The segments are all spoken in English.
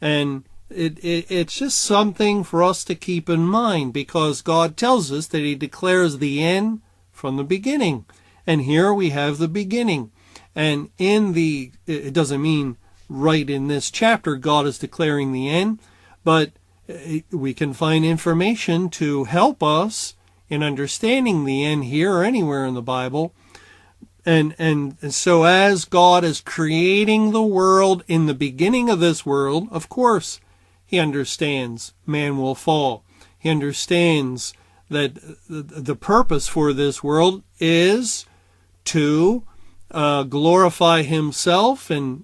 And it's just something for us to keep in mind, because God tells us that he declares the end from the beginning. And here we have the beginning. And it doesn't mean right in this chapter God is declaring the end, but we can find information to help us in understanding the end here or anywhere in the Bible. And so as God is creating the world in the beginning of this world, of course, he understands man will fall. He understands that the purpose for this world is to glorify himself and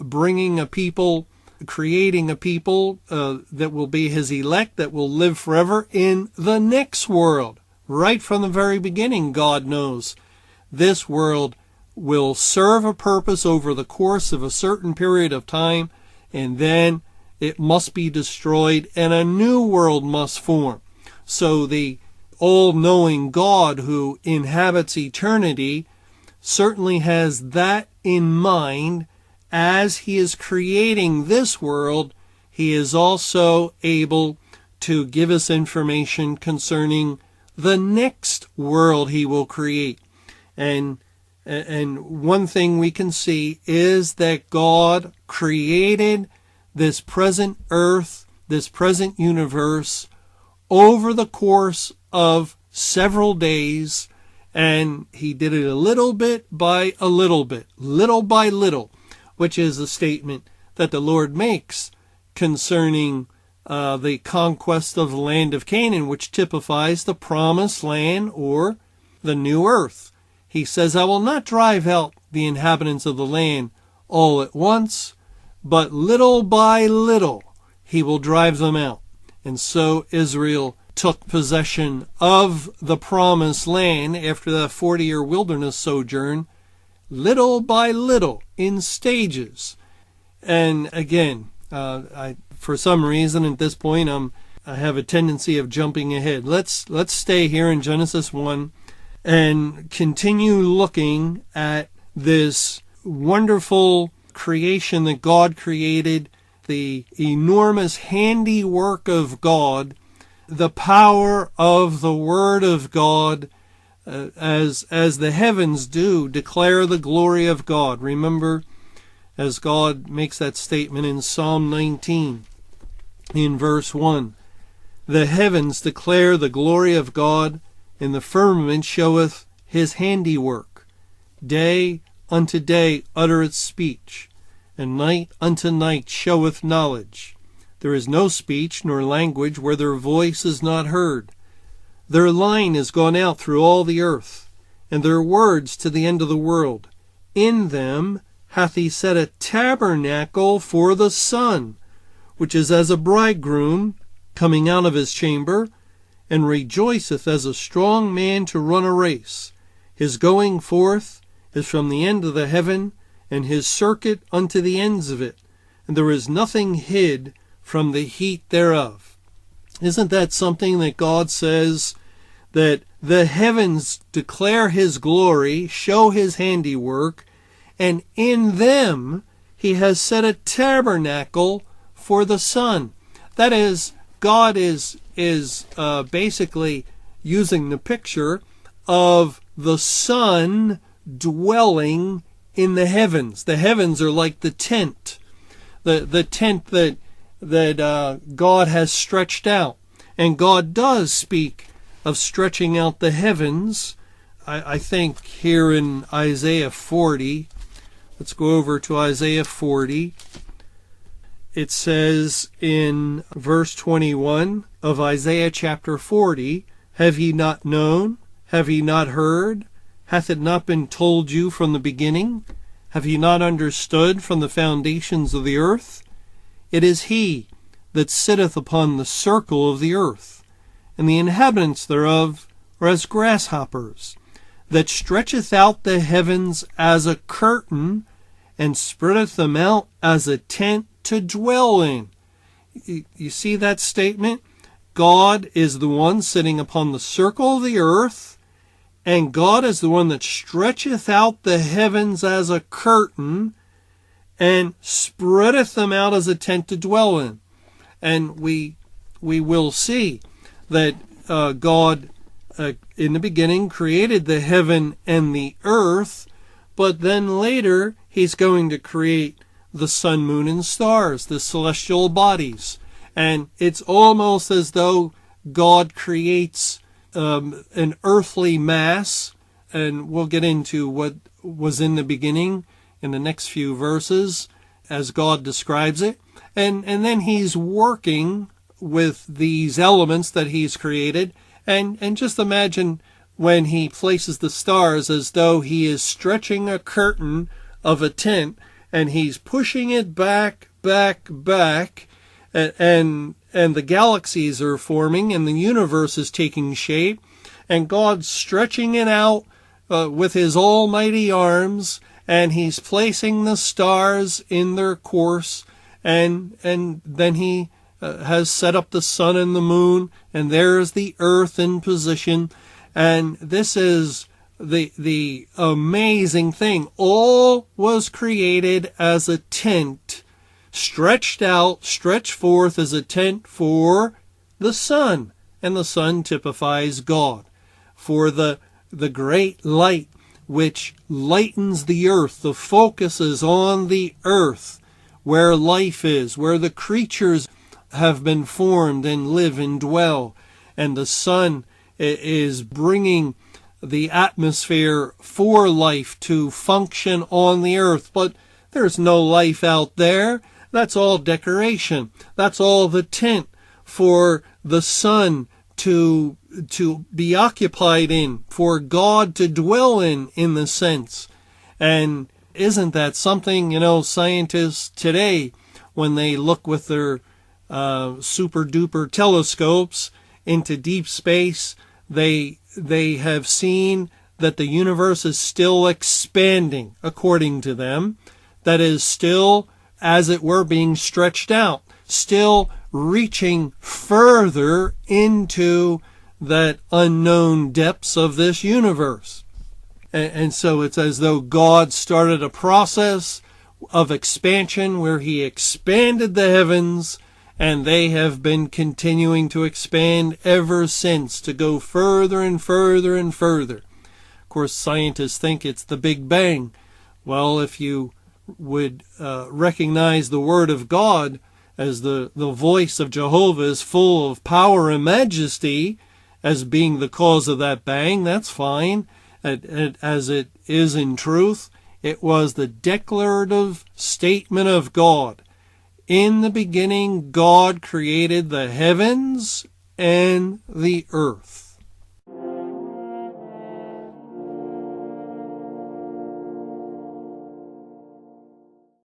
bringing a people, creating a people that will be his elect, that will live forever in the next world. Right from the very beginning, God knows this world will serve a purpose over the course of a certain period of time, and then it must be destroyed and a new world must form. So the all-knowing God who inhabits eternity certainly has that in mind. As he is creating this world, he is also able to give us information concerning the next world he will create. And one thing we can see is that God created this present earth, this present universe, over the course of several days, and he did it a little bit by a little bit, little by little, which is a statement that the Lord makes concerning the conquest of the land of Canaan, which typifies the promised land or the new earth. He says, I will not drive out the inhabitants of the land all at once, but little by little he will drive them out. And so Israel took possession of the promised land after the 40-year wilderness sojourn, little by little, in stages. And again, for some reason at this point, I have a tendency of jumping ahead. Let's stay here in Genesis 1 and continue looking at this wonderful creation that God created, the enormous handiwork of God, the power of the Word of God, as the heavens do declare the glory of God. Remember, as God makes that statement in Psalm 19, in verse 1, the heavens declare the glory of God, and the firmament showeth his handiwork. Day unto day uttereth speech, and night unto night showeth knowledge. There is no speech nor language where their voice is not heard. Their line is gone out through all the earth, and their words to the end of the world. In them hath he set a tabernacle for the sun, which is as a bridegroom coming out of his chamber, and rejoiceth as a strong man to run a race. His going forth is from the end of the heaven, and his circuit unto the ends of it, and there is nothing hid from the heat thereof. Isn't that something that God says, that the heavens declare his glory, show his handiwork, and in them he has set a tabernacle for the sun? That is, God is basically using the picture of the sun dwelling in the heavens. The heavens are like the tent, the tent that God has stretched out. And God does speak of stretching out the heavens. I think here in Isaiah 40, let's go over to Isaiah 40. It says in verse 21 of Isaiah chapter 40, have ye not known? Have ye not heard? Hath it not been told you from the beginning? Have ye not understood from the foundations of the earth? It is he that sitteth upon the circle of the earth, and the inhabitants thereof are as grasshoppers, that stretcheth out the heavens as a curtain, and spreadeth them out as a tent to dwell in. You see that statement? God is the one sitting upon the circle of the earth, and God is the one that stretcheth out the heavens as a curtain, and spreadeth them out as a tent to dwell in. And we will see that God in the beginning created the heaven and the earth, but then later he's going to create the sun, moon, and stars, the celestial bodies. And it's almost as though God creates an earthly mass, and we'll get into what was in the beginning in the next few verses as God describes it. And then he's working with these elements that he's created. And just imagine when he places the stars as though he is stretching a curtain of a tent, and he's pushing it back, and the galaxies are forming, and the universe is taking shape, and God's stretching it out with his almighty arms, and he's placing the stars in their course, and then he has set up the sun and the moon, and there's the earth in position. And this is the amazing thing. All was created as a tent, stretched forth as a tent for the sun. And the sun typifies God, for the great light which lightens the earth. The focus is on the earth, where life is, where the creatures have been formed and live and dwell. And the sun is bringing the atmosphere for life to function on the earth. But there's no life out there. That's all decoration. That's all the tent for the sun to be occupied in, for God to dwell in the sense. And isn't that something, scientists today, when they look with their super duper telescopes into deep space, they have seen that the universe is still expanding, according to them. That is still, as it were, being stretched out, still reaching further into that unknown depths of this universe. And so it's as though God started a process of expansion where he expanded the heavens, and they have been continuing to expand ever since, to go further and further and further. Of course, scientists think it's the Big Bang. Well, if you would recognize the Word of God as the voice of Jehovah is full of power and majesty as being the cause of that bang, that's fine. As it is in truth, it was the declarative statement of God. In the beginning, God created the heavens and the earth.